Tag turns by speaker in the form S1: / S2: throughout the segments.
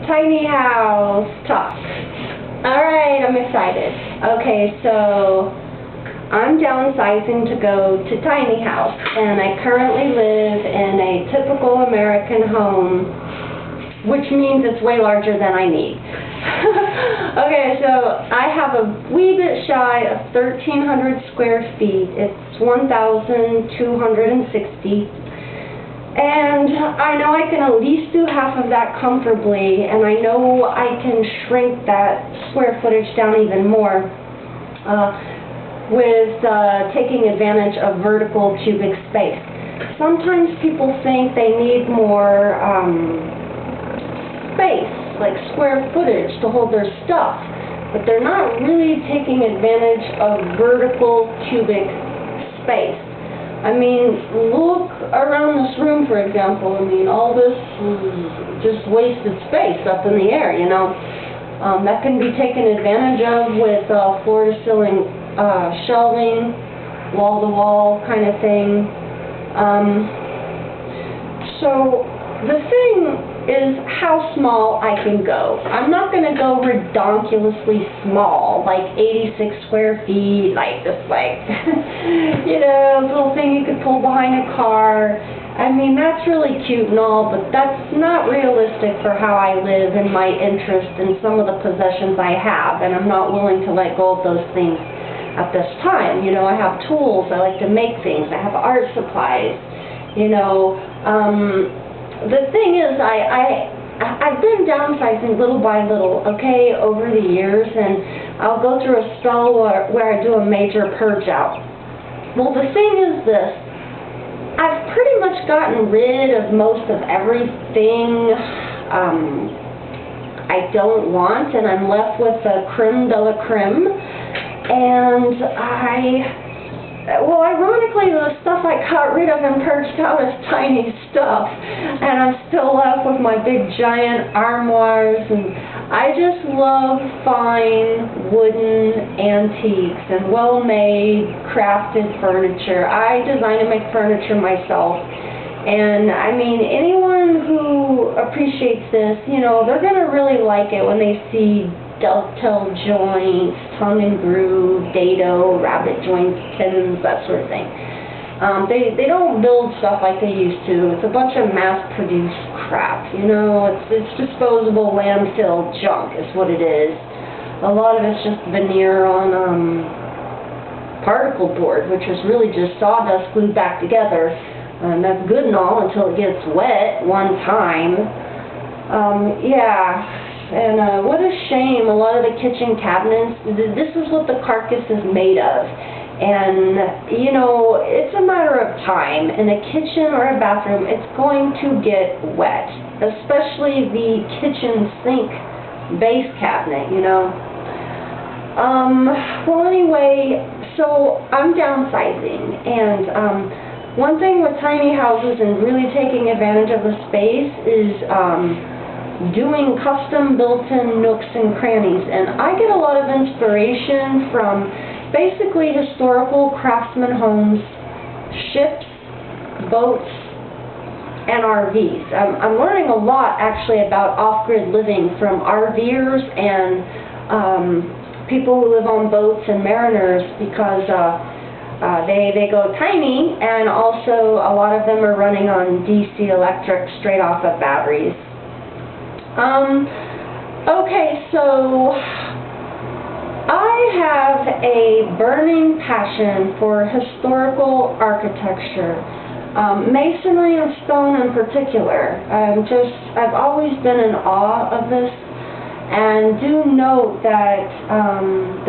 S1: Tiny house talk. Alright, I'm excited. Okay, so I'm downsizing to go to tiny house, and I currently live in a typical American home, which means it's way larger than I need. Okay, so I have a wee bit shy of 1,300 square feet. It's 1,260. And I know I can at least do half of that comfortably, and I know I can shrink that square footage down even more with taking advantage of vertical cubic space. Sometimes people think they need more space, like square footage, to hold their stuff, but they're not really taking advantage of vertical cubic space. I mean, look around this room, for example. I mean, all this is just wasted space up in the air, you know. That can be taken advantage of with floor-to-ceiling shelving, wall-to-wall kind of thing. So the thing is how small I can go. I'm not going to go redonkulously small, like 86 square feet, like this, like, you know, this little thing you could pull behind a car. I mean, that's really cute and all, but that's not realistic for how I live and my interest in some of the possessions I have, and I'm not willing to let go of those things at this time. You know, I have tools, I like to make things, I have art supplies, you know. The thing is, I've been downsizing little by little, okay, over the years, and I'll go through a spell where I do a major purge out. Well, the thing is this, I've pretty much gotten rid of most of everything I don't want, and I'm left with the creme de la creme, and well, ironically, the stuff I got rid of and purged out is tiny stuff, and I'm still left with my big giant armoires, and I just love fine wooden antiques and well-made crafted furniture. I design and make furniture myself, and I mean, anyone who appreciates this, you know, they're going to really like it when they see dovetail joints, tongue and groove, dado, rabbit joints, pins, that sort of thing. They don't build stuff like they used to. It's a bunch of mass-produced crap, you know. It's disposable landfill junk is what it is. A lot of it's just veneer on particle board, which is really just sawdust glued back together. And that's good and all until it gets wet one time. Yeah. And what a shame, a lot of the kitchen cabinets, this is what the carcass is made of. And, you know, it's a matter of time. In a kitchen or a bathroom, it's going to get wet, especially the kitchen sink base cabinet, you know. Well, anyway, so I'm downsizing. And one thing with tiny houses and really taking advantage of the space is doing custom built-in nooks and crannies, and I get a lot of inspiration from basically historical craftsman homes, ships, boats, and RVs. I'm learning a lot actually about off-grid living from RVers and people who live on boats and mariners, because they go tiny, and also a lot of them are running on DC electric straight off of batteries. Okay, so I have a burning passion for historical architecture, masonry and stone in particular. I've always been in awe of this, and do note that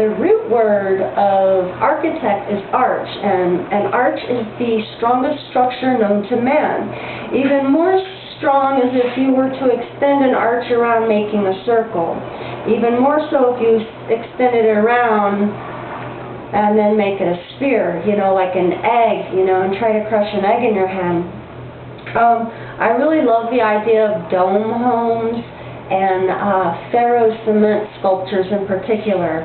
S1: the root word of architect is arch, and arch is the strongest structure known to man. Even more strong as if you were to extend an arch around making a circle. Even more so if you extend it around and then make it a sphere, you know, like an egg, you know, and try to crush an egg in your hand. I really love the idea of dome homes and ferro cement sculptures in particular.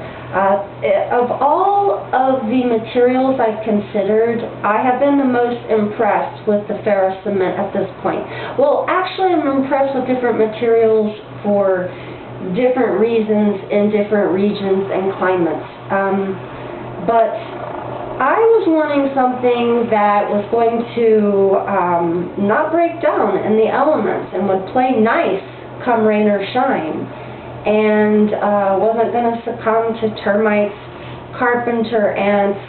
S1: Of all of the materials I've considered, I have been the most impressed with the ferro cement at this point. Well, actually, I'm impressed with different materials for different reasons in different regions and climates. But I was wanting something that was going to not break down in the elements and would play nice come rain or shine, and wasn't going to succumb to termites, carpenter ants.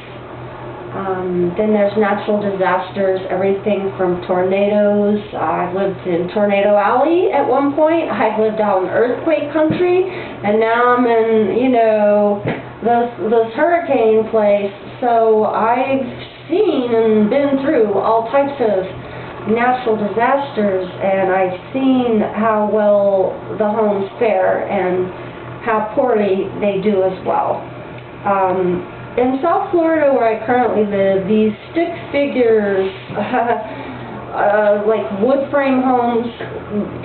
S1: Then there's natural disasters, everything from tornadoes. I've lived in Tornado Alley at one point. I've lived out in earthquake country, and now I'm in, you know, this hurricane place. So I've seen and been through all types of natural disasters, and I've seen how well the homes fare and how poorly they do as well. In South Florida, where I currently live, these stick figures, like wood frame homes,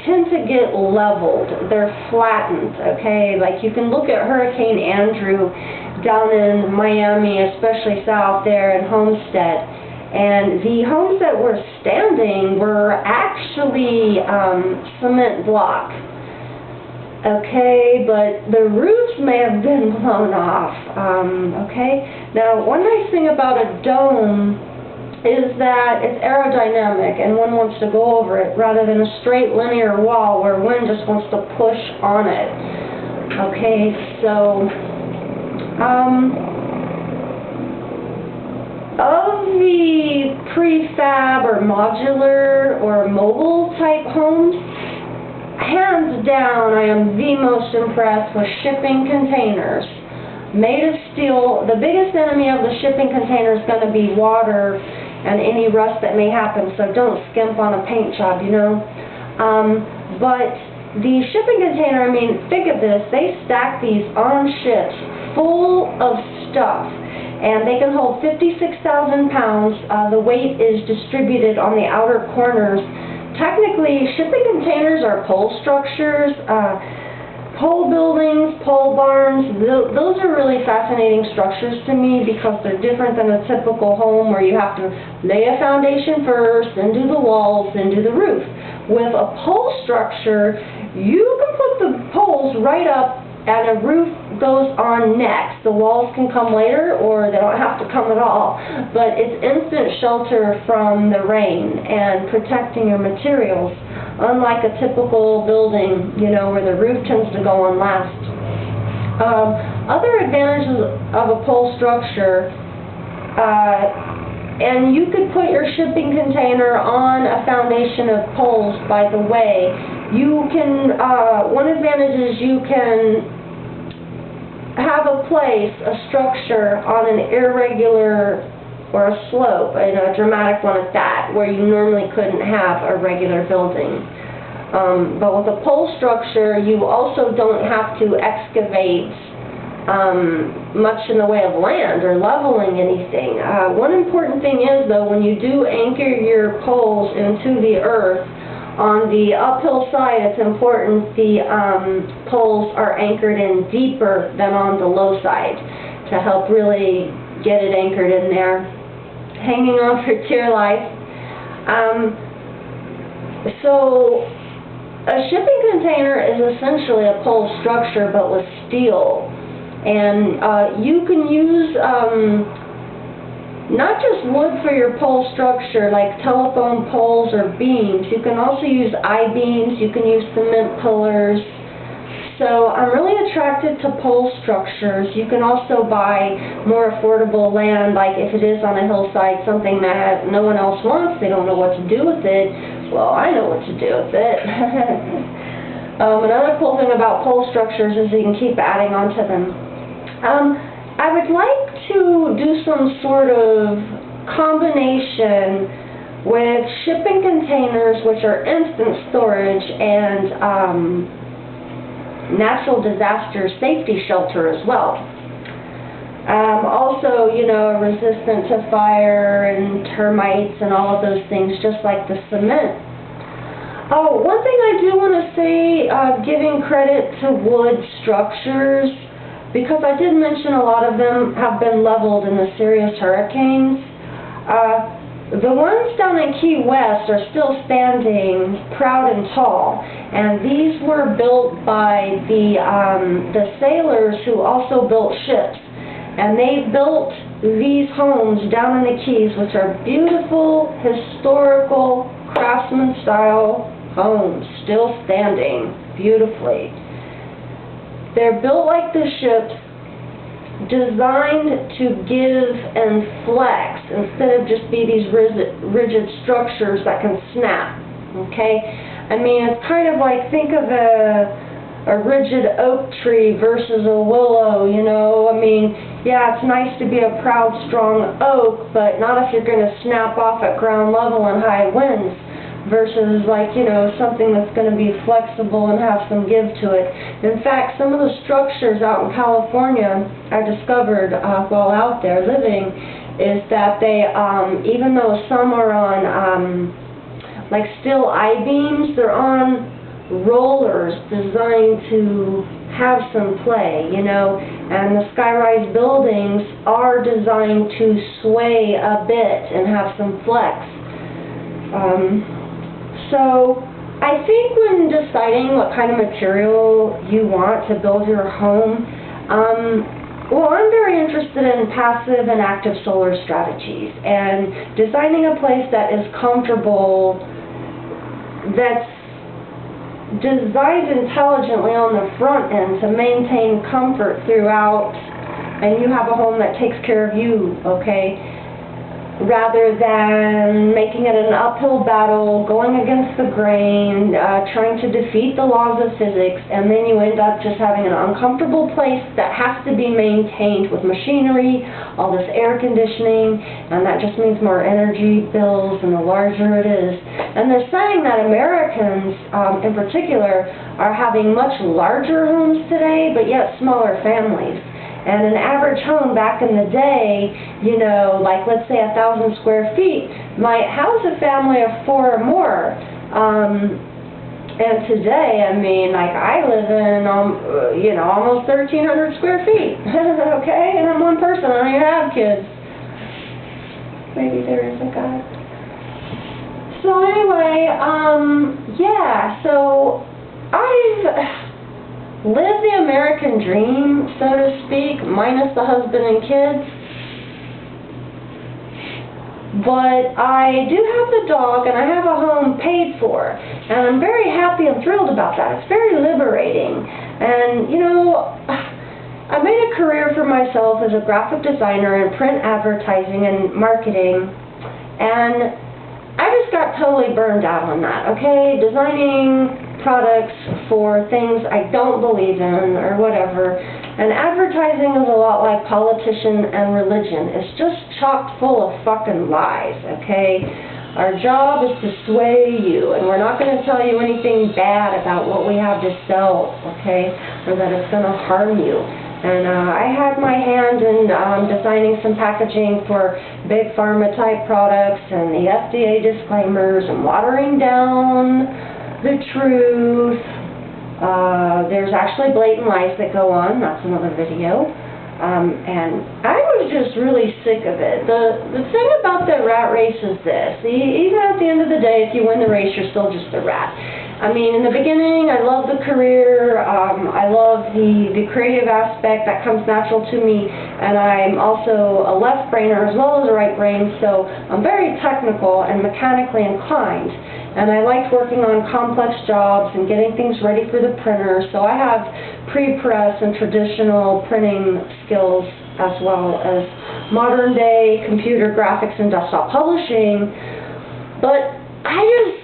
S1: tend to get leveled. They're flattened, okay? Like you can look at Hurricane Andrew down in Miami, especially south there in Homestead, and the homes that were standing were actually cement block. Okay, but the roofs may have been blown off. Okay, now one nice thing about a dome is that it's aerodynamic and one wants to go over it rather than a straight linear wall where wind just wants to push on it. Okay, so of the prefab or modular or mobile type homes, hands down, I am the most impressed with shipping containers made of steel. The biggest enemy of the shipping container is going to be water and any rust that may happen, so don't skimp on a paint job, you know. But the shipping container, I mean, think of this, they stack these on ships full of stuff, and they can hold 56,000 pounds. The weight is distributed on the outer corners. Technically, shipping containers are pole structures, pole buildings, pole barns. Those are really fascinating structures to me because they're different than a typical home where you have to lay a foundation first, then do the walls, then do the roof. With a pole structure, you can put the poles right up and a roof goes on next. The walls can come later or they don't have to come at all. But it's instant shelter from the rain and protecting your materials, unlike a typical building, you know, where the roof tends to go on last. Other advantages of a pole structure, and you could put your shipping container on a foundation of poles, by the way. You can, one advantage is you can have a place, a structure on an irregular or a slope, and a dramatic one at that, where you normally couldn't have a regular building. But with a pole structure, you also don't have to excavate much in the way of land or leveling anything. One important thing is, though, when you do anchor your poles into the earth, on the uphill side, it's important the poles are anchored in deeper than on the low side to help really get it anchored in there, hanging on for dear life. So a shipping container is essentially a pole structure but with steel, and you can use not just wood for your pole structure, like telephone poles or beams. You can also use I-beams, you can use cement pillars. So I'm really attracted to pole structures. You can also buy more affordable land, like if it is on a hillside, something that no one else wants, they don't know what to do with it. Well, I know what to do with it. Another cool thing about pole structures is you can keep adding onto them. I would like to do some sort of combination with shipping containers, which are instant storage, and natural disaster safety shelter as well. Also, you know, resistant to fire and termites and all of those things, just like the cement. Oh, one thing I do want to say, giving credit to wood structures, because I did mention a lot of them have been leveled in the serious hurricanes. The ones down in Key West are still standing proud and tall, and these were built by the sailors who also built ships. And they built these homes down in the Keys, which are beautiful, historical, craftsman-style homes, still standing beautifully. They're built like the ships, designed to give and flex instead of just be these rigid structures that can snap, okay? I mean, it's kind of like, think of a rigid oak tree versus a willow, you know? I mean, yeah, it's nice to be a proud, strong oak, but not if you're going to snap off at ground level and high winds, versus, like, you know, something that's going to be flexible and have some give to it. In fact, some of the structures out in California I discovered while out there living is that they, even though some are on like steel I-beams, they're on rollers designed to have some play, you know, and the skyrise buildings are designed to sway a bit and have some flex. So I think when deciding what kind of material you want to build your home, well, I'm very interested in passive and active solar strategies and designing a place that is comfortable, that's designed intelligently on the front end to maintain comfort throughout, and you have a home that takes care of you, okay? Rather than making it an uphill battle, going against the grain, trying to defeat the laws of physics, and then you end up just having an uncomfortable place that has to be maintained with machinery, all this air conditioning, and that just means more energy bills, and the larger it is. And they're saying that Americans, in particular, are having much larger homes today, but yet smaller families. And an average home back in the day, you know, like let's say 1,000 square feet, might house a family of 4 or more. And today, I mean, like I live in, you know, almost 1,300 square feet, okay? And I'm one person, I don't even have kids. Maybe there is a guy. So anyway, yeah, so I've live the American dream, so to speak, minus the husband and kids. But I do have the dog, and I have a home paid for, and I'm very happy and thrilled about that. It's very liberating. And, you know, I made a career for myself as a graphic designer in print advertising and marketing, and I just got totally burned out on that, okay? Designing products for things I don't believe in or whatever. And advertising is a lot like politician and religion. It's just chock full of fucking lies, okay? Our job is to sway you, and we're not going to tell you anything bad about what we have to sell, okay? Or that it's going to harm you. And I had my hand in designing some packaging for big pharma type products and the FDA disclaimers and watering down the truth. There's actually blatant lies that go on. That's another video. And I was just really sick of it. The thing about the rat race is this. Even at the end of the day, if you win the race, you're still just a rat. I mean, in the beginning, I loved the career. I love the creative aspect that comes natural to me. And I'm also a left brainer as well as a right brain, so I'm very technical and mechanically inclined. And I liked working on complex jobs and getting things ready for the printer, so I have pre-press and traditional printing skills as well as modern day computer graphics and desktop publishing. But I just,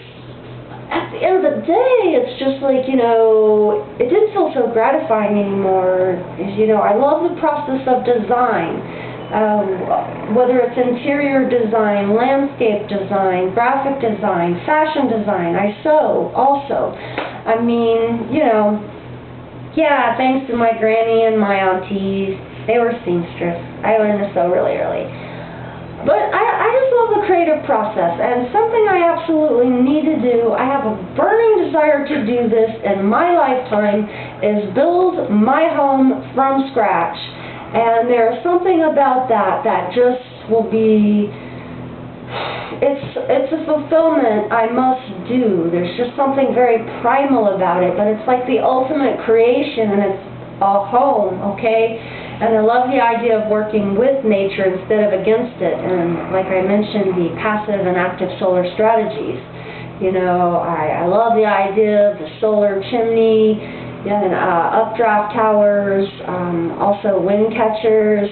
S1: at the end of the day, it's just like, you know, it didn't feel so gratifying anymore. You know, I love the process of design. Whether it's interior design, landscape design, graphic design, fashion design, I sew also. I mean, you know, yeah, thanks to my granny and my aunties, they were seamstress. I learned to sew really early. But I just love the creative process, and something I absolutely need to do. I have a burning prepared to do this in my lifetime is build my home from scratch. And there's something about that that just will be, it's a fulfillment I must do. There's just something very primal about it, but it's like the ultimate creation, and it's a home, okay? And I love the idea of working with nature instead of against it. And like I mentioned, the passive and active solar strategies. You know, I love the idea of the solar chimney, and updraft towers, also wind catchers,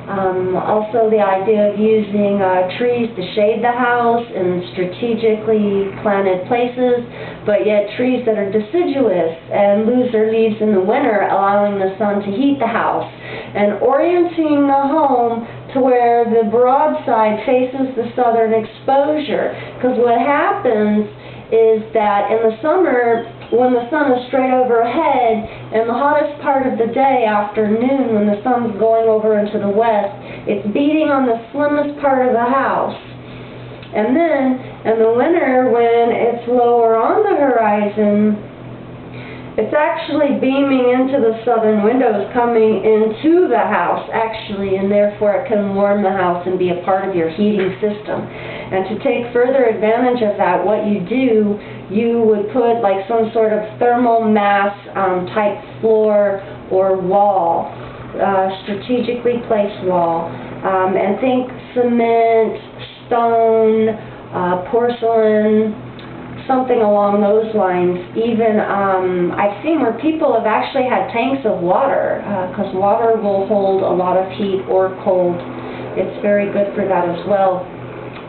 S1: also the idea of using trees to shade the house in strategically planted places, but yet trees that are deciduous and lose their leaves in the winter, allowing the sun to heat the house, and orienting the home to where the broadside faces the southern exposure. Because what happens is that in the summer, when the sun is straight overhead, and the hottest part of the day, afternoon, when the sun's going over into the west, it's beating on the slimmest part of the house. And then, in the winter, when it's lower on the horizon, it's actually beaming into the southern windows, coming into the house, actually, and therefore it can warm the house and be a part of your heating system. And to take further advantage of that, what you do, you would put like some sort of thermal mass type floor or wall, strategically placed wall, and think cement, stone, porcelain, something along those lines. Even I've seen where people have actually had tanks of water, because water will hold a lot of heat or cold. It's very good for that as well.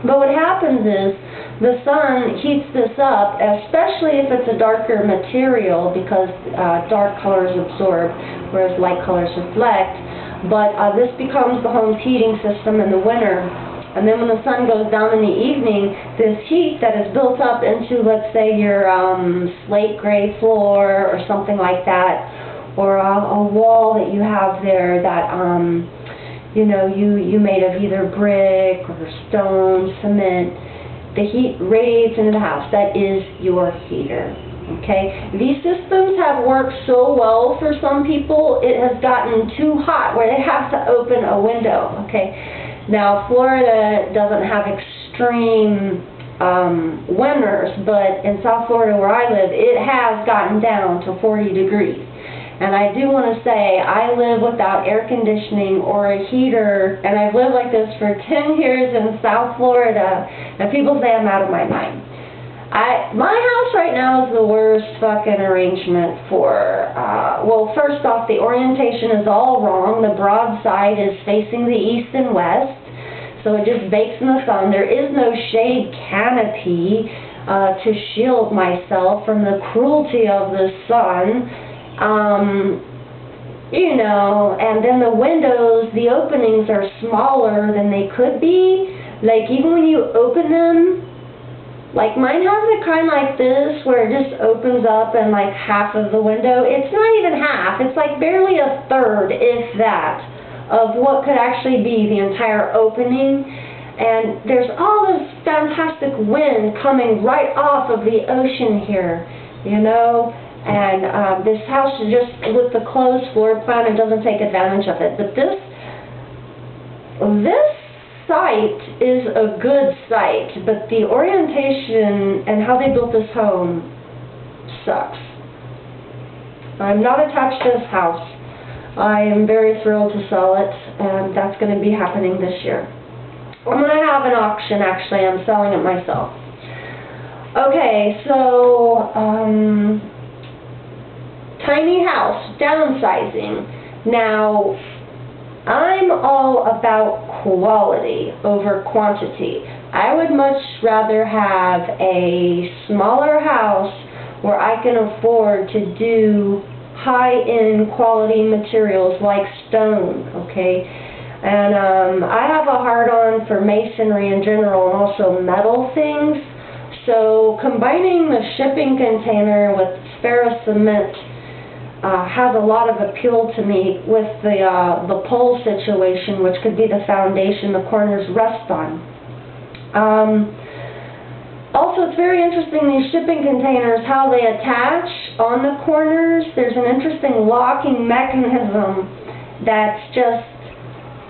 S1: But what happens is the sun heats this up, especially if it's a darker material, because dark colors absorb, whereas light colors reflect. But this becomes the home's heating system in the winter. And then when the sun goes down in the evening, this heat that is built up into, let's say, your slate gray floor or something like that, or a wall that you have there that, you know, you made of either brick or stone, cement, the heat radiates into the house. That is your heater. Okay? These systems have worked so well for some people, it has gotten too hot where they have to open a window. Okay? Now, Florida doesn't have extreme winters, but in South Florida where I live, it has gotten down to 40 degrees. And I do want to say, I live without air conditioning or a heater, and I've lived like this for 10 years in South Florida, and people say I'm out of my mind. My house right now is the worst fucking arrangement for, well, first off, the orientation is all wrong. The broad side is facing the east and west, so it just bakes in the sun. There is no shade canopy to shield myself from the cruelty of the sun. You know, and then the windows, the openings are smaller than they could be. Like, even when you open them, like mine has it kind of like this, where it just opens up and like half of the window. It's not even half. It's like barely a third, if that, of what could actually be the entire opening. And there's all this fantastic wind coming right off of the ocean here, you know. And this house is just, with the closed floor plan, it doesn't take advantage of it. But this site is a good site, but the orientation and how they built this home sucks. I'm not attached to this house. I am very thrilled to sell it, and that's going to be happening this year. I'm going to have an auction, actually. I'm selling it myself. Okay, so tiny house, downsizing. Now, I'm all about quality over quantity. I would much rather have a smaller house where I can afford to do high-end quality materials like stone, okay? And I have a hard-on for masonry in general, and also metal things. So combining the shipping container with ferrous cement has a lot of appeal to me, with the pole situation, which could be the foundation the corners rest on. Also, it's very interesting, these shipping containers, how they attach on the corners. There's an interesting locking mechanism that's just,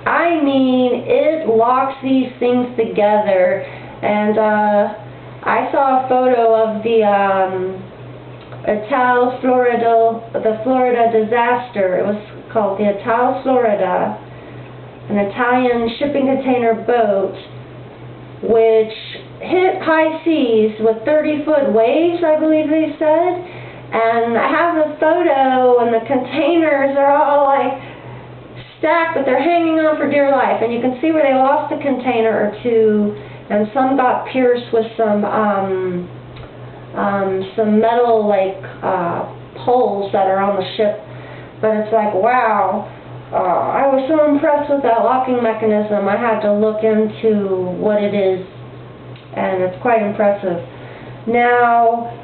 S1: I mean, it locks these things together. And I saw a photo of the Florida disaster. It was called the Florida, an Italian shipping container boat, which hit high seas with 30-foot waves, I believe they said. And I have the photo, and the containers are all like stacked, but they're hanging on for dear life. And you can see where they lost a container or two, and some got pierced with some metal like poles that are on the ship. But it's like, wow. I was so impressed with that locking mechanism. I had to look into what it is, and it's quite impressive. Now,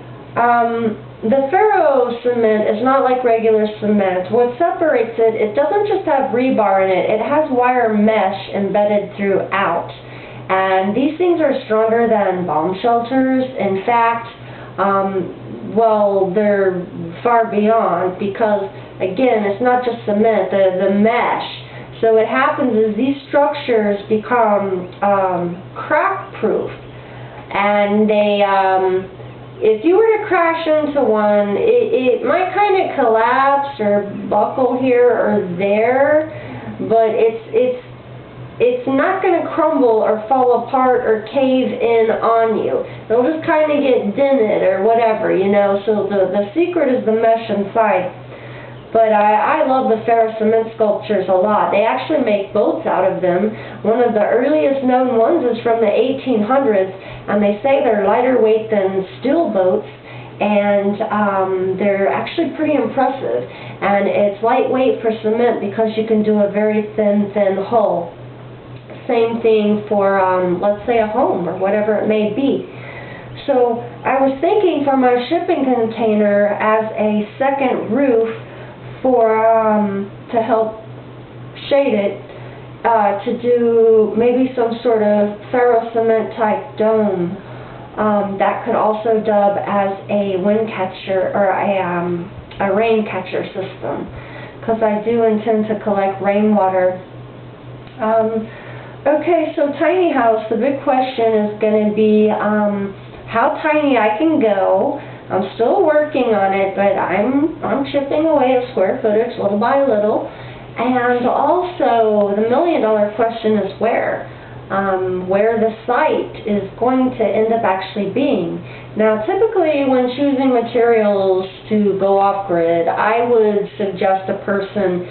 S1: the ferro cement is not like regular cement. What separates it, it doesn't just have rebar in it, it has wire mesh embedded throughout. And these things are stronger than bomb shelters. In fact, well, they're far beyond, because again, it's not just cement, the mesh. So what happens is these structures become crack-proof, and they, if you were to crash into one, it might kind of collapse or buckle here or there, but it's not going to crumble or fall apart or cave in on you. It'll just kind of get dented or whatever, you know. So the secret is the mesh inside. But I love the ferro cement sculptures a lot. They actually make boats out of them. One of the earliest known ones is from the 1800s, and they say they're lighter weight than steel boats, and they're actually pretty impressive. And it's lightweight for cement because you can do a very thin hull. Same thing for, let's say, a home or whatever it may be. So I was thinking for my shipping container as a second roof for to help shade it, to do maybe some sort of ferro cement type dome that could also dub as a wind catcher or a rain catcher system, because I do intend to collect rainwater. Okay, so tiny house, the big question is going to be how tiny I can go. I'm still working on it, but I'm chipping away at square footage little by little. And also, the million-dollar question is where the site is going to end up actually being. Now, typically, when choosing materials to go off-grid, I would suggest a person,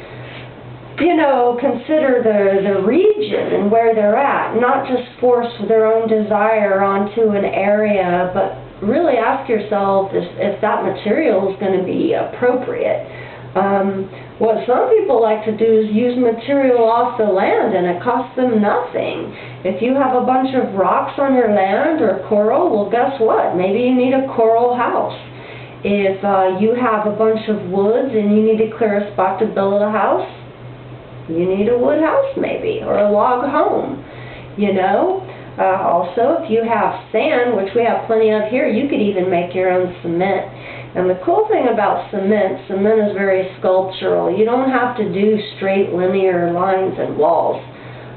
S1: you know, consider the region and where they're at, not just force their own desire onto an area, but really ask yourself if that material is going to be appropriate. What some people like to do is use material off the land, and it costs them nothing. If you have a bunch of rocks on your land or coral, well, guess what? Maybe you need a coral house. If you have a bunch of woods and you need to clear a spot to build a house, you need a wood house maybe, or a log home, you know. Also, if you have sand, which we have plenty of here, you could even make your own cement. And the cool thing about cement is very sculptural. You don't have to do straight linear lines and walls.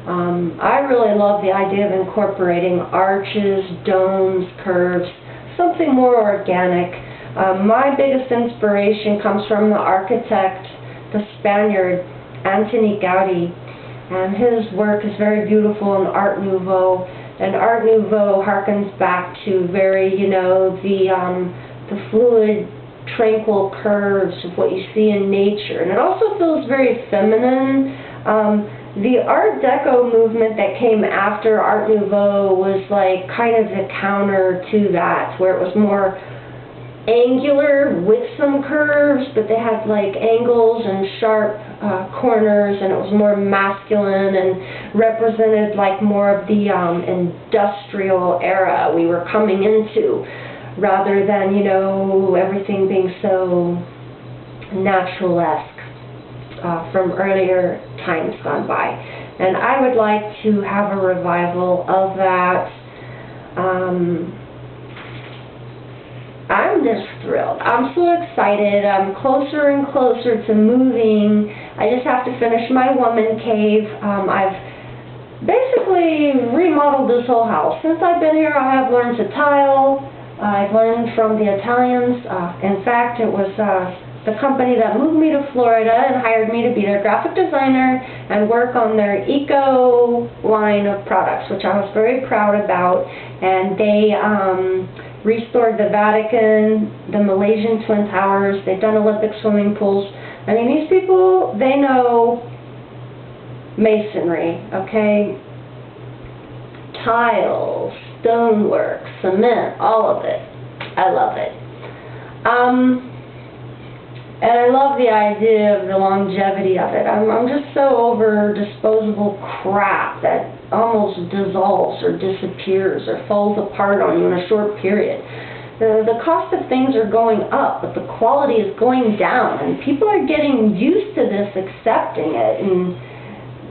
S1: I really love the idea of incorporating arches, domes, curves, something more organic. My biggest inspiration comes from the architect, the Spaniard, Antoni Gaudi, and his work is very beautiful in Art Nouveau. And Art Nouveau harkens back to very, you know, the fluid, tranquil curves of what you see in nature. And it also feels very feminine. The Art Deco movement that came after Art Nouveau was like kind of the counter to that, where it was more angular with some curves, but they had like angles and sharp corners, and it was more masculine and represented like more of the industrial era we were coming into, rather than, you know, everything being so natural-esque from earlier times gone by. And I would like to have a revival of that. I'm just thrilled. I'm so excited. I'm closer and closer to moving. I just have to finish my woman cave. I've basically remodeled this whole house. Since I've been here, I have learned to tile. I've learned from the Italians. In fact, it was the company that moved me to Florida and hired me to be their graphic designer and work on their eco line of products, which I was very proud about. And they restored the Vatican, the Malaysian Twin Towers. They've done Olympic swimming pools. I mean, these people, they know masonry, okay? Tiles, stonework, cement, all of it. I love it. And I love the idea of the longevity of it. I'm just so over disposable crap that almost dissolves or disappears or falls apart on you in a short period. The cost of things are going up, but the quality is going down, and people are getting used to this, accepting it, and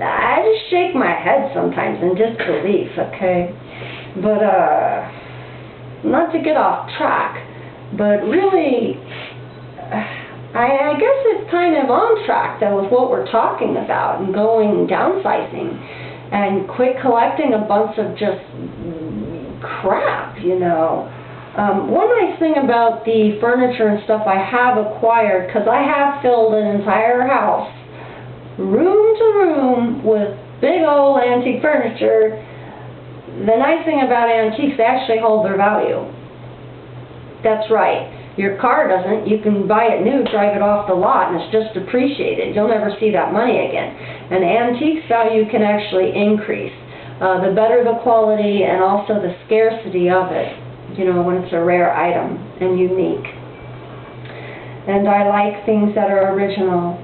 S1: I just shake my head sometimes in disbelief, okay? But, not to get off track, but really, I guess it's kind of on track, though, with what we're talking about, and going downsizing, and quit collecting a bunch of just crap, you know. One nice thing about the furniture and stuff I have acquired, because I have filled an entire house, room to room, with big old antique furniture. The nice thing about antiques, they actually hold their value. That's right. Your car doesn't. You can buy it new, drive it off the lot, and it's just depreciated. You'll never see that money again. And antiques value can actually increase. The better the quality and also the scarcity of it, you know, when it's a rare item and unique. And I like things that are original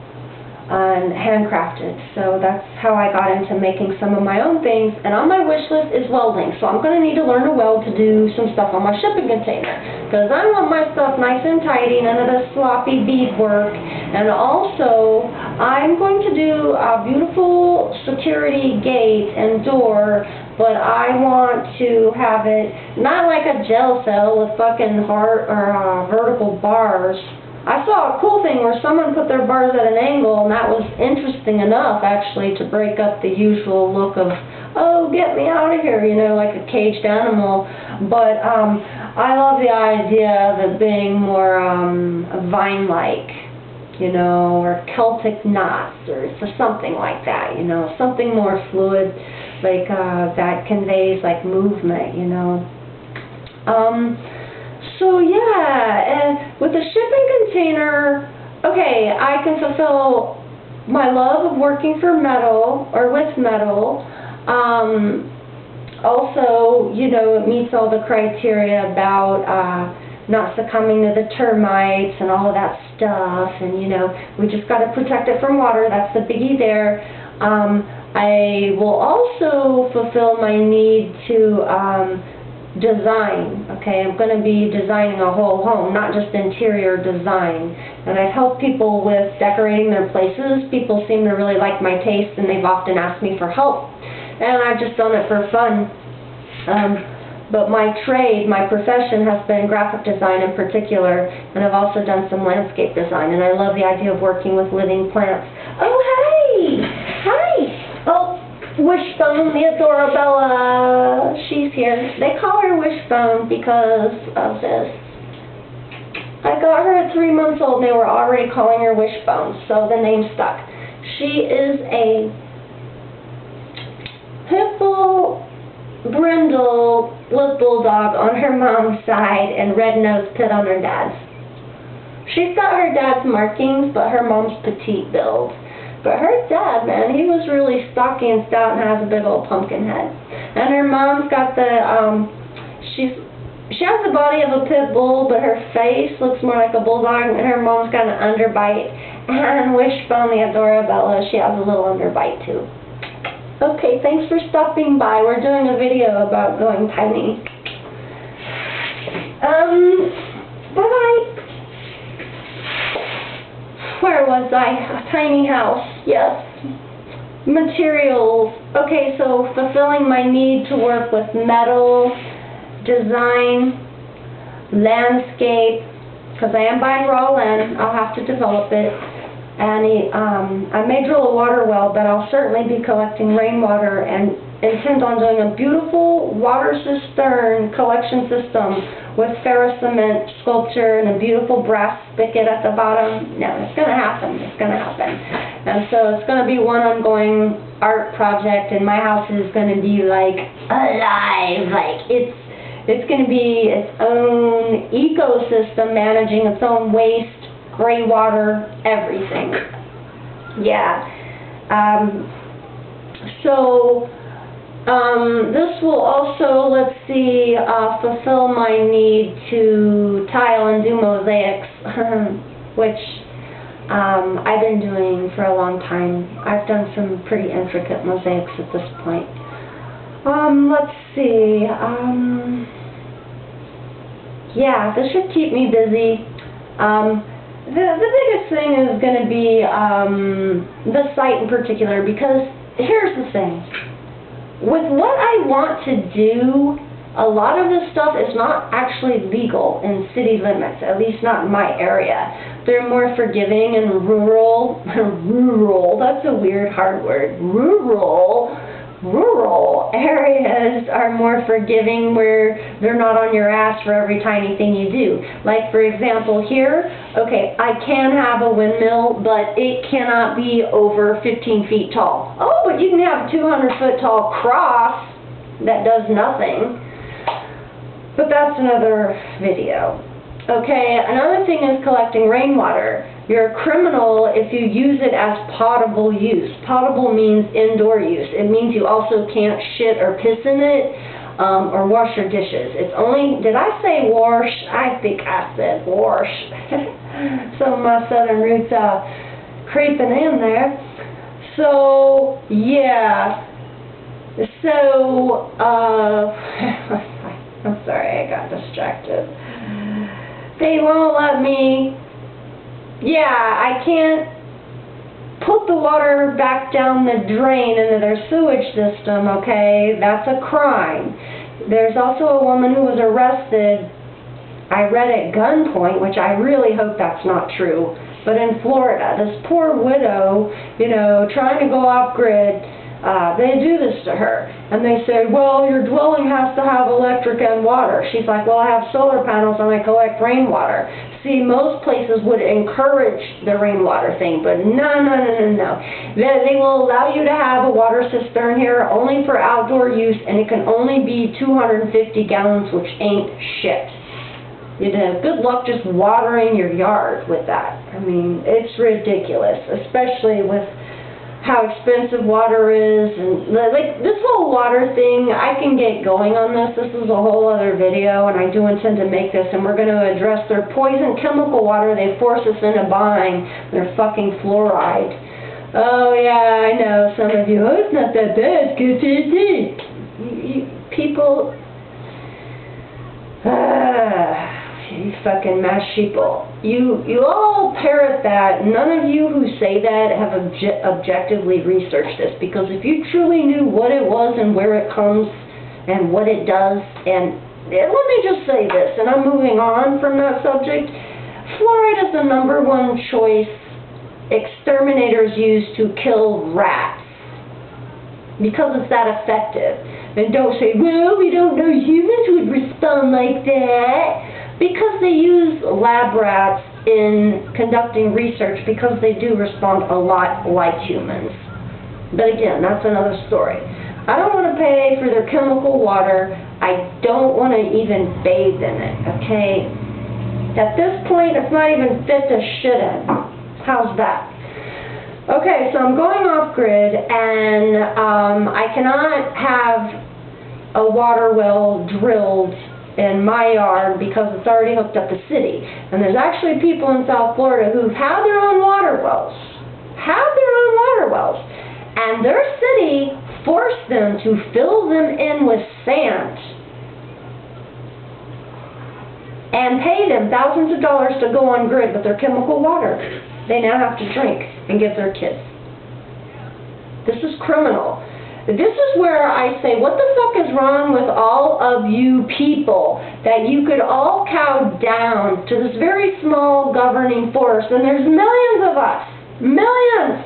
S1: and handcrafted, so that's how I got into making some of my own things. And on my wish list is welding, so I'm going to need to learn to weld to do some stuff on my shipping container, because I want my stuff nice and tidy, none of the sloppy beadwork. And also, I'm going to do a beautiful security gate and door, but I want to have it not like a jail cell with fucking vertical bars. I saw a cool thing where someone put their bars at an angle, and that was interesting enough, actually, to break up the usual look of, oh, get me out of here, you know, like a caged animal. But I love the idea of it being more vine-like, you know, or Celtic knots, or something like that, you know, something more fluid, like that conveys, like, movement, you know. So yeah, and with the shipping container, okay, I can fulfill my love of working for metal, or with metal. Also, you know, it meets all the criteria about not succumbing to the termites and all of that stuff, and, you know, we just got to protect it from water. That's the biggie there. I will also fulfill my need to design. Okay, I'm going to be designing a whole home, not just interior design. And I've helped people with decorating their places. People seem to really like my taste, and they've often asked me for help. And I've just done it for fun. But my trade, my profession, has been graphic design in particular, and I've also done some landscape design, and I love the idea of working with living plants. Oh, hey! Hi! Oh, Wishbone, the Adorabella, she's here. They call her Wishbone because of this. I got her at 3 months old, and they were already calling her Wishbone, so the name stuck. She is a pit bull brindle with bulldog on her mom's side and red-nosed pit on her dad's. She's got her dad's markings, but her mom's petite build. But her dad, man, he was really stocky and stout and has a big old pumpkin head. And her mom's got the, she has the body of a pit bull, but her face looks more like a bulldog, and her mom's got an underbite. And Wishbone, the Adorabella, she has a little underbite too. Okay, thanks for stopping by. We're doing a video about going tiny. Bye-bye. Where was I? A tiny house. Yes. Materials. Okay, so fulfilling my need to work with metal, design, landscape, because I am buying raw land. I'll have to develop it. And I may drill a water well, but I'll certainly be collecting rainwater and intend on doing a beautiful water cistern collection system with ferrous cement sculpture and a beautiful brass spigot at the bottom. No, it's going to happen. It's going to happen. And so it's going to be one ongoing art project, and my house is going to be like alive. Like it's going to be its own ecosystem, managing its own waste, gray water, everything. Yeah. This will also, let's see, fulfill my need to tile and do mosaics, which I've been doing for a long time. I've done some pretty intricate mosaics at this point. Let's see. Yeah, this should keep me busy. The biggest thing is going to be the site in particular, because here's the thing. With what I want to do, a lot of this stuff is not actually legal in city limits, at least not in my area. They're more forgiving and rural, that's a weird hard word, rural areas are more forgiving, where they're not on your ass for every tiny thing you do. Like, for example, here, okay, I can have a windmill, but it cannot be over 15 feet tall. Oh, but you can have a 200-foot tall cross that does nothing. But that's another video. Okay, another thing is collecting rainwater. You're a criminal if you use it as potable use. Potable means indoor use. It means you also can't shit or piss in it, or wash your dishes. It's only, did I say wash? I think I said wash. Some of my southern roots are creeping in there. So, yeah. So, I'm sorry, I got distracted. They won't let me. Yeah, I can't put the water back down the drain into their sewage system, okay? That's a crime. There's also a woman who was arrested, I read at gunpoint, which I really hope that's not true, but in Florida, this poor widow, you know, trying to go off-grid, they do this to her. And they say, well, your dwelling has to have electric and water. She's like, well, I have solar panels and I collect rainwater. See, most places would encourage the rainwater thing, but no. They will allow you to have a water cistern here only for outdoor use, and it can only be 250 gallons, which ain't shit. You know, good luck just watering your yard with that. I mean, it's ridiculous, especially with how expensive water is, and like this whole water thing, I can get going on this. This is a whole other video, and I do intend to make this, and we're going to address their poison chemical water they force us into buying, their fucking fluoride. Oh yeah, I know, some of you, oh, it's not that bad, because it's people, you fucking mass sheeple. You all parrot that. None of you who say that have objectively researched this, because if you truly knew what it was and where it comes and what it does, and let me just say this, and I'm moving on from that subject, fluoride is the #1 choice exterminators use to kill rats, because it's that effective. And don't say, well, we don't know humans would respond like that. Because they use lab rats in conducting research, because they do respond a lot like humans. But again, that's another story. I don't want to pay for their chemical water. I don't want to even bathe in it, okay? At this point, it's not even fit to shit in. How's that? Okay, so I'm going off-grid, and I cannot have a water well drilled in my yard because it's already hooked up to city. And there's actually people in South Florida who've had their own water wells. And their city forced them to fill them in with sand and pay them thousands of dollars to go on grid with their chemical water they now have to drink and give their kids. This is criminal. This is where I say, what the fuck is wrong with all of you people that you could all cow down to this very small governing force, and there's millions of us, millions,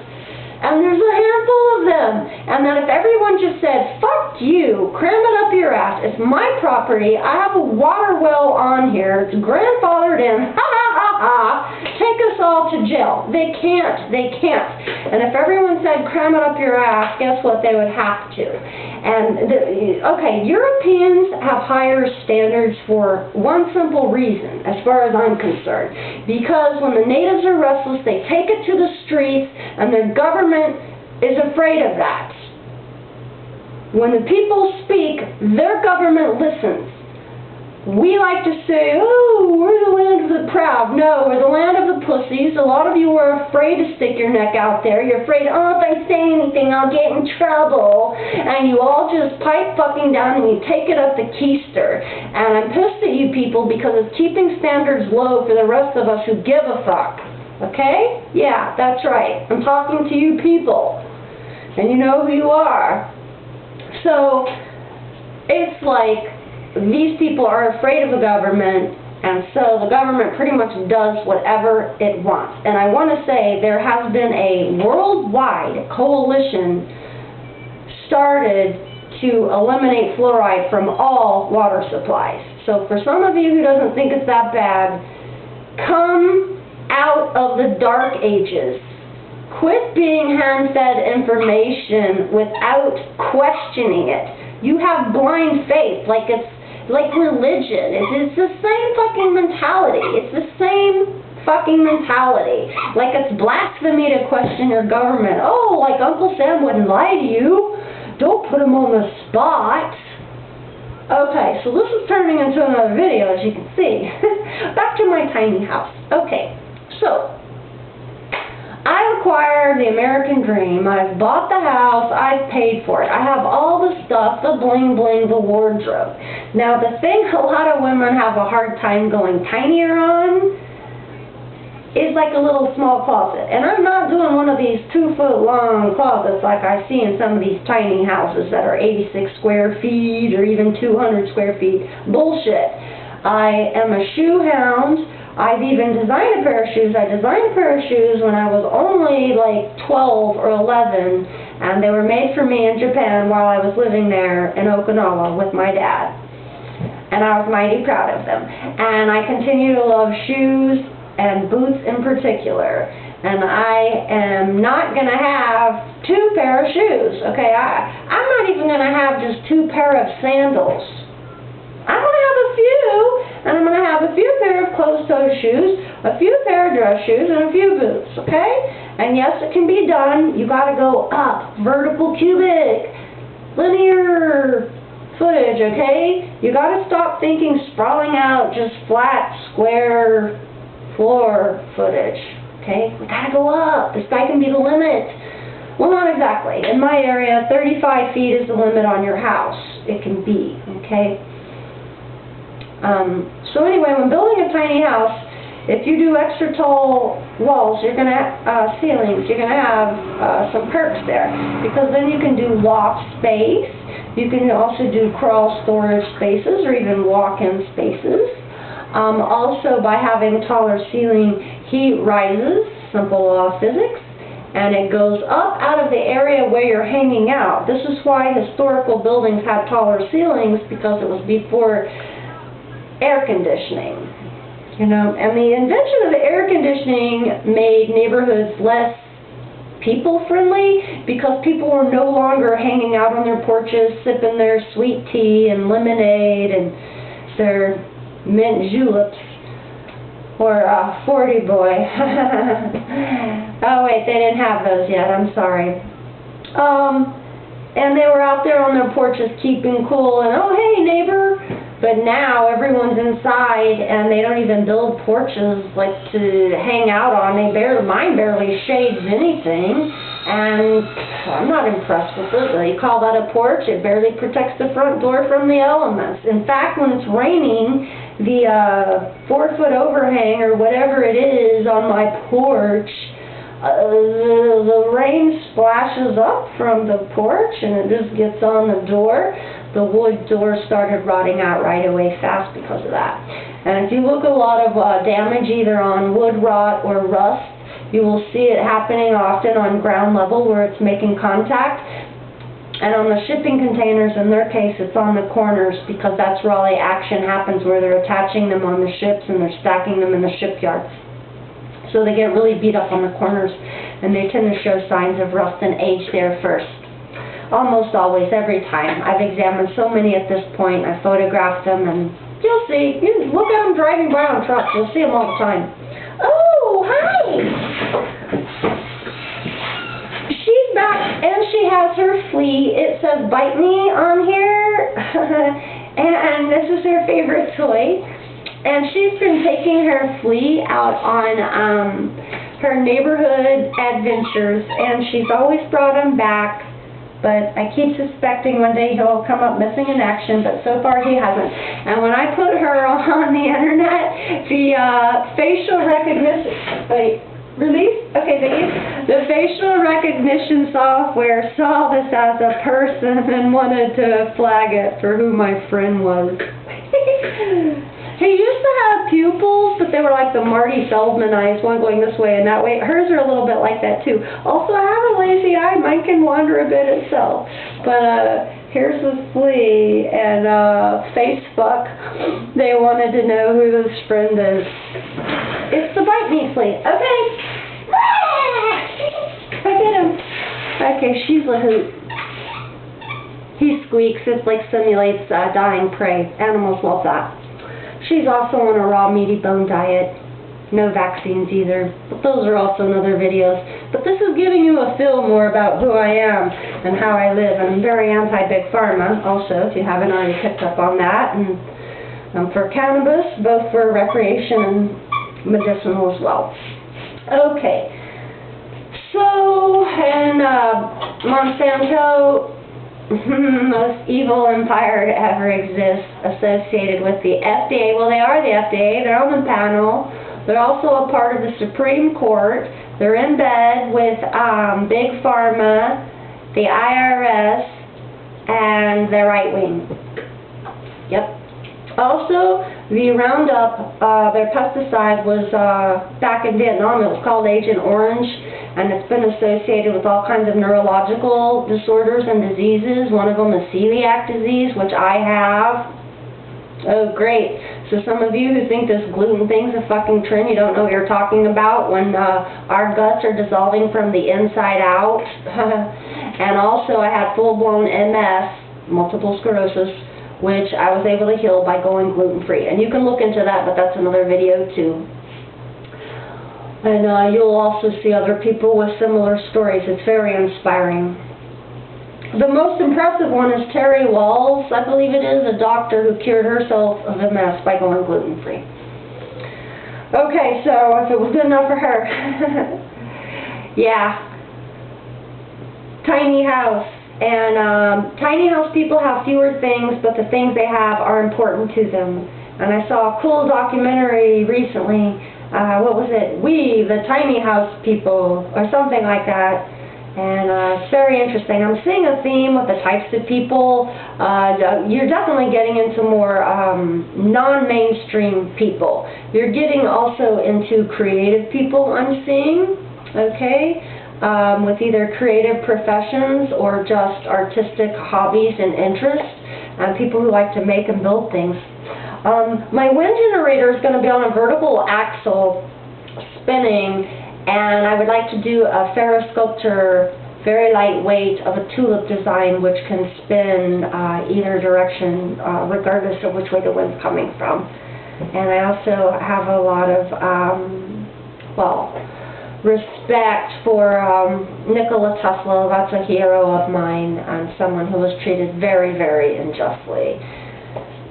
S1: and there's a handful of them, and that if everyone just said, fuck you, cram it up your ass, it's my property, I have a water well on here, it's grandfathered in, ha ha ha ha, take us all to jail. They can't. And if everyone said, cram it up your ass, guess what? They would have to. And, okay, Europeans have higher standards for one simple reason, as far as I'm concerned. Because when the natives are restless, they take it to the streets, and their government is afraid of that. When the people speak, their government listens. We like to say, oh, we're the land of the proud. No, we're the land of the pussies. A lot of you are afraid to stick your neck out there. You're afraid, oh, if I say anything, I'll get in trouble. And you all just pipe fucking down and you take it up the keister. And I'm pissed at you people because it's keeping standards low for the rest of us who give a fuck. Okay? Yeah, that's right. I'm talking to you people. And you know who you are. So, it's like, these people are afraid of the government, and so the government pretty much does whatever it wants. And I want to say there has been a worldwide coalition started to eliminate fluoride from all water supplies. So for some of you who doesn't think it's that bad, come out of the dark ages. Quit being hand-fed information without questioning it. You have blind faith, like it's like religion. It's the same fucking mentality. It's the same fucking mentality. Like it's blasphemy to question your government. Oh, like Uncle Sam wouldn't lie to you. Don't put him on the spot. Okay, so this is turning into another video, as you can see. Back to my tiny house. Okay, so I acquired the American dream. I've bought the house. I've paid for it. I have all the stuff, the bling bling, the wardrobe. Now the thing a lot of women have a hard time going tinier on is like a little small closet. And I'm not doing one of these 2-foot long closets like I see in some of these tiny houses that are 86 square feet or even 200 square feet. Bullshit. I am a shoe hound. I've even designed a pair of shoes. I designed a pair of shoes when I was only like 12 or 11, and they were made for me in Japan while I was living there in Okinawa with my dad. And I was mighty proud of them. And I continue to love shoes and boots in particular. And I am not going to have 2 pair of shoes, okay? I'm not even going to have just 2 pair of sandals. I'm going to have a few, and I'm going to have a few pair of closed-toed shoes, a few pair of dress shoes, and a few boots, okay? And yes, it can be done. You got to go up, vertical, cubic, linear footage, okay? You got to stop thinking sprawling out just flat, square, floor footage, okay? We got to go up. The sky can be the limit. Well, not exactly. In my area, 35 feet is the limit on your house. It can be, okay? So anyway, when building a tiny house, if you do extra tall walls, you're going to ceilings, you're going to have some perks there, because then you can do loft space. You can also do crawl storage spaces or even walk-in spaces. Also, by having taller ceiling, heat rises, simple law of physics, and it goes up out of the area where you're hanging out. This is why historical buildings had taller ceilings, because it was before air conditioning, you know, and the invention of the air conditioning made neighborhoods less people-friendly because people were no longer hanging out on their porches, sipping their sweet tea and lemonade and their mint juleps or 40 boy. Oh wait, they didn't have those yet, I'm sorry. And they were out there on their porches keeping cool and, oh hey neighbor. But now everyone's inside and they don't even build porches like to hang out on. Mine barely shades anything, and I'm not impressed with it. You call that a porch? It barely protects the front door from the elements. In fact, when it's raining, the 4-foot overhang or whatever it is on my porch the rain splashes up from the porch and it just gets on the door. The wood door started rotting out right away fast because of that. And if you look a lot of damage either on wood rot or rust, you will see it happening often on ground level where it's making contact. And on the shipping containers, in their case, it's on the corners because that's where all the action happens, where they're attaching them on the ships and they're stacking them in the shipyards. So they get really beat up on the corners, and they tend to show signs of rust and age there first. Almost always, every time. I've examined so many at this point. I photographed them, and you'll see. You look at them driving by on trucks. You'll see them all the time. Oh, hi! She's back, and she has her flea. It says "Bite Me" on here, and this is her favorite toy. And she's been taking her flea out on her neighborhood adventures, and she's always brought him back. But I keep suspecting one day he'll come up missing in action, but so far he hasn't. And when I put her on the internet, the facial recognition, the facial recognition software saw this as a person and wanted to flag it for who my friend was. He used to have pupils, but they were like the Marty Feldman eyes, one going this way and that way. Hers are a little bit like that too. Also, I have a lazy eye. Mine can wander a bit itself. But here's the flea, and Facebook, they wanted to know who this friend is. It's the Bite Me flea. Okay. I get him. Okay, she's a hoot. He squeaks. It like simulates dying prey. Animals love that. She's also on a raw meaty bone diet. No vaccines either. But those are also in other videos. But this is giving you a feel more about who I am and how I live. I'm very anti-big pharma also, if you haven't already picked up on that. And I'm for cannabis, both for recreation and medicinal as well. Okay. So, and Monsanto, most evil empire to ever exist, associated with the FDA. Well, they are the FDA. They're on the panel. They're also a part of the Supreme Court. They're in bed with Big Pharma, the IRS, and the right wing. Yep. Also, the Roundup, their pesticide was back in Vietnam. It was called Agent Orange, and it's been associated with all kinds of neurological disorders and diseases. One of them is celiac disease, which I have. Oh, great. So some of you who think this gluten thing's a fucking trend, you don't know what you're talking about when our guts are dissolving from the inside out. And also I had full-blown MS, multiple sclerosis, which I was able to heal by going gluten-free. And you can look into that, but that's another video too. And you'll also see other people with similar stories. It's very inspiring. The most impressive one is Terry Walls, I believe it is, a doctor who cured herself of MS by going gluten-free. Okay, so if it was good enough for her. Yeah. Tiny house. And tiny house people have fewer things, but the things they have are important to them. And I saw a cool documentary recently. What was it? We, the Tiny House People, or something like that. And it's very interesting. I'm seeing a theme with the types of people. You're definitely getting into more non-mainstream people. You're getting also into creative people, I'm seeing, okay? With either creative professions or just artistic hobbies and interests, and people who like to make and build things. My wind generator is going to be on a vertical axle spinning, and I would like to do a ferrosculpture, very lightweight, of a tulip design which can spin either direction regardless of which way the wind's coming from. And I also have a lot of, respect for Nikola Tesla. That's a hero of mine and someone who was treated very, very unjustly.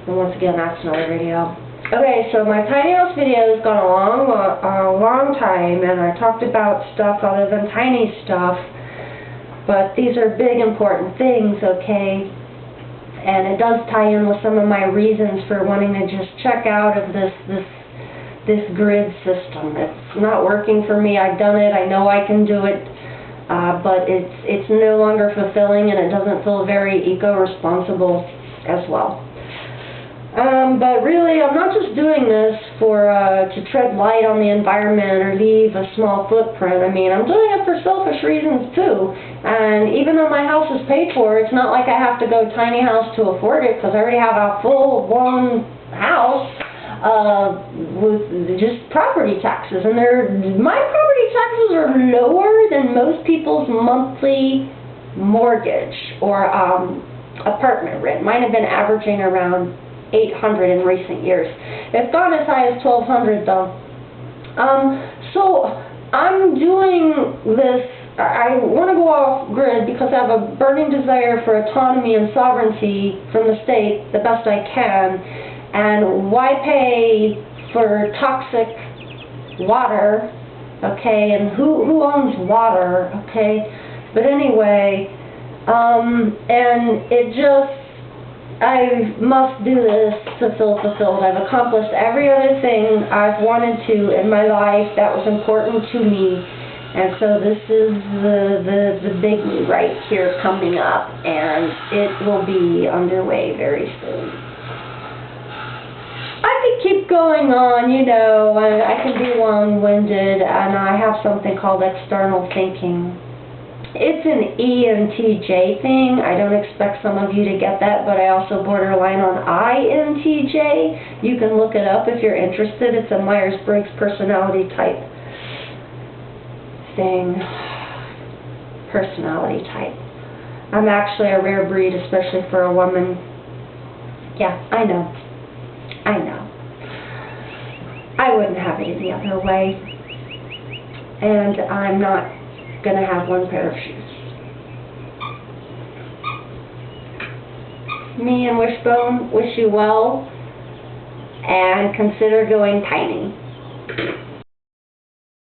S1: And once again, that's another video. Okay, so my tiny house video has gone a long time, and I talked about stuff other than tiny stuff, but these are big, important things, okay? And it does tie in with some of my reasons for wanting to just check out of this this grid system. It's not working for me. I've done it. I know I can do it. But it's no longer fulfilling, and it doesn't feel very eco-responsible as well. But really, I'm not just doing this to tread light on the environment or leave a small footprint. I mean, I'm doing it for selfish reasons too. And even though my house is paid for, it's not like I have to go tiny house to afford it, because I already have a full-blown house with just property taxes. And my property taxes are lower than most people's monthly mortgage or apartment rent. Mine have been averaging around $800 in recent years. It's gone as high as $1,200 though. So I'm doing this. I want to go off grid because I have a burning desire for autonomy and sovereignty from the state the best I can. And why pay for toxic water? Okay, and who owns water? Okay, but anyway, and it just, I must do this to feel fulfilled. I've accomplished every other thing I've wanted to in my life that was important to me, and so this is the biggie right here coming up, and it will be underway very soon. I could keep going on, you know, I can be long-winded, and I have something called external thinking. It's an ENTJ thing. I don't expect some of you to get that, but I also borderline on INTJ. You can look it up if you're interested. It's a Myers-Briggs personality type thing. Personality type. I'm actually a rare breed, especially for a woman. Yeah, I know. I know. I wouldn't have it any other way. And I'm not going to have one pair of shoes. Me and Wishbone wish you well, and consider going tiny.